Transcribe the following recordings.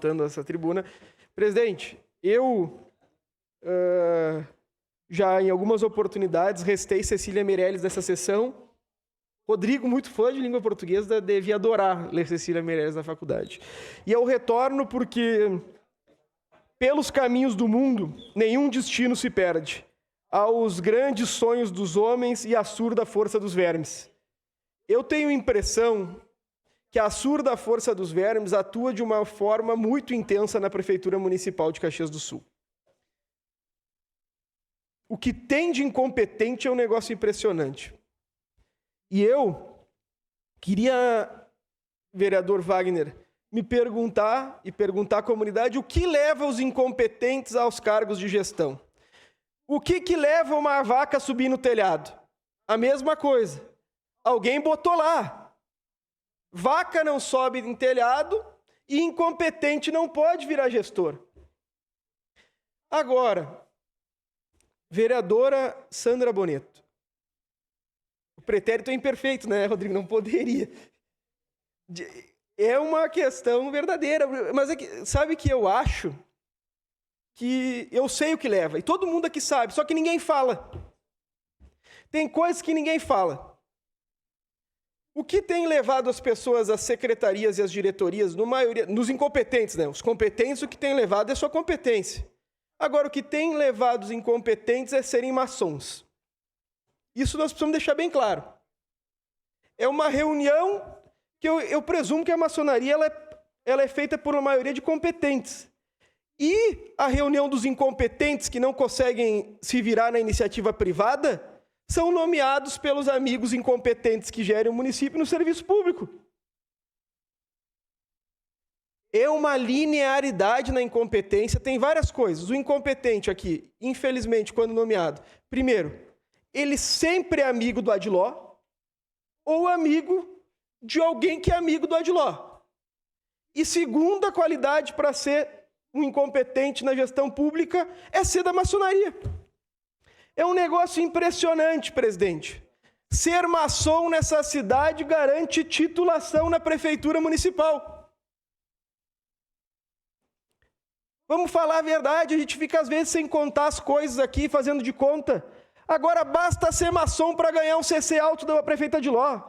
disputando essa tribuna. Presidente, eu já em algumas oportunidades restei Cecília Meirelles dessa sessão. Rodrigo, muito fã de língua portuguesa, devia adorar ler Cecília Meirelles na faculdade. E eu retorno porque, pelos caminhos do mundo, nenhum destino se perde. Aos grandes sonhos dos homens e à surda força dos vermes. Eu tenho a impressão que a surda força dos vermes atua de uma forma muito intensa na Prefeitura Municipal de Caxias do Sul. O que tem de incompetente é um negócio impressionante. E eu queria, vereador Wagner, me perguntar e perguntar à comunidade o que leva os incompetentes aos cargos de gestão. O que leva uma vaca a subir no telhado? A mesma coisa. Alguém botou lá. Vaca não sobe em telhado e incompetente não pode virar gestor. Agora, vereadora Sandra Boneto. O pretérito é imperfeito, né, Rodrigo? Não poderia. É uma questão verdadeira. Mas sabe que eu acho que eu sei o que leva. E todo mundo aqui sabe, só que ninguém fala. Tem coisas que ninguém fala. O que tem levado as pessoas às secretarias e às diretorias, nos incompetentes, né? Os competentes, o que tem levado é sua competência. Agora, o que tem levado os incompetentes é serem maçons. Isso nós precisamos deixar bem claro. É uma reunião que eu presumo que a maçonaria ela é feita por uma maioria de competentes. E a reunião dos incompetentes que não conseguem se virar na iniciativa privada são nomeados pelos amigos incompetentes que gerem o município no serviço público. É uma linearidade na incompetência, tem várias coisas. O incompetente aqui, infelizmente, quando nomeado, primeiro, ele sempre é amigo do Adiló ou amigo de alguém que é amigo do Adiló. E segunda qualidade para ser um incompetente na gestão pública é ser da maçonaria. É um negócio impressionante, presidente. Ser maçom nessa cidade garante titulação na prefeitura municipal. Vamos falar a verdade, a gente fica às vezes sem contar as coisas aqui, fazendo de conta. Agora basta ser maçom para ganhar um CC alto da prefeita Adiló.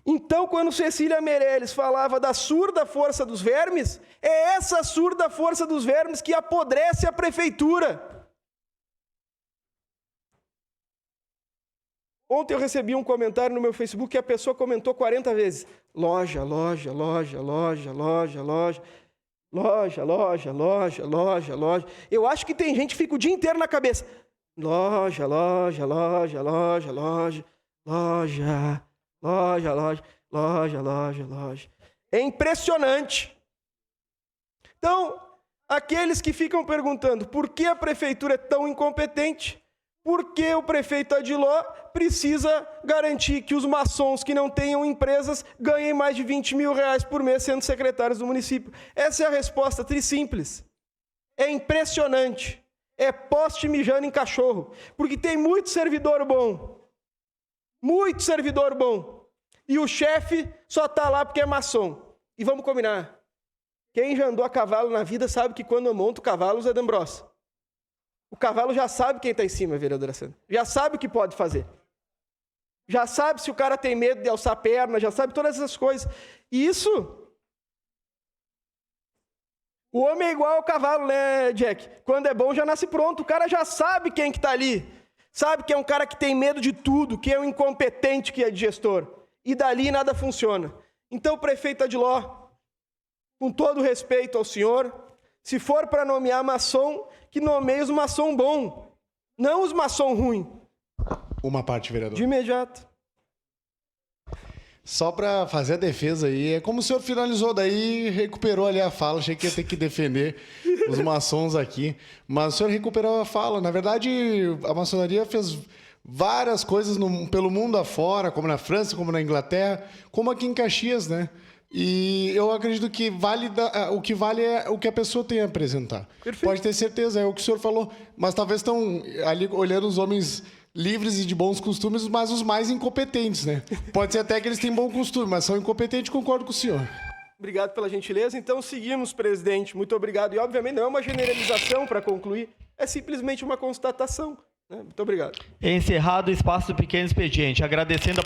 Então, quando Cecília Meirelles falava da surda força dos vermes, é essa surda força dos vermes que apodrece a prefeitura. Ontem eu recebi um comentário no meu Facebook que a pessoa comentou 40 vezes. Loja, loja, loja, loja, loja, loja. Loja, loja, loja, loja, loja. Eu acho que tem gente que fica o dia inteiro na cabeça. Loja, loja, loja, loja, loja, loja, loja, loja, loja, loja, loja. É impressionante. Então, aqueles que ficam perguntando por que a prefeitura é tão incompetente, por que o prefeito Adiló precisa garantir que os maçons que não tenham empresas ganhem mais de 20 mil reais por mês sendo secretários do município. Essa é a resposta trisimples. É impressionante. É poste mijando em cachorro. Porque tem muito servidor bom. Muito servidor bom. E o chefe só está lá porque é maçom. E vamos combinar. Quem já andou a cavalo na vida sabe que quando eu monto o cavalo usa D'Ambros. O cavalo já sabe quem está em cima, vereadora Sandra. Já sabe o que pode fazer. Já sabe se o cara tem medo de alçar a perna, já sabe todas essas coisas. E isso... O homem é igual ao cavalo, né, Jack? Quando é bom, já nasce pronto. O cara já sabe quem que está ali. Sabe que é um cara que tem medo de tudo, que é um incompetente que é de gestor. E dali nada funciona. Então, prefeito Adiló, com todo respeito ao senhor, se for para nomear maçom, que nomeie os maçom bom, não os maçom ruim. Uma parte, vereador. De imediato. Só para fazer a defesa aí, é como o senhor finalizou, daí recuperou ali a fala, achei que ia ter que defender os maçons aqui, mas o senhor recuperou a fala. Na verdade, a maçonaria fez várias coisas pelo mundo afora, como na França, como na Inglaterra, como aqui em Caxias, né? E eu acredito que o que vale é o que a pessoa tem a apresentar. Perfeito. Pode ter certeza, é o que o senhor falou, mas talvez estão ali olhando os homens livres e de bons costumes, mas os mais incompetentes, né? Pode ser até que eles têm bom costume, mas são incompetentes, concordo com o senhor. Obrigado pela gentileza. Então, seguimos, presidente. Muito obrigado. E, obviamente, não é uma generalização para concluir, é simplesmente uma constatação. Né? Muito obrigado. Encerrado o espaço do pequeno expediente. Agradecendo a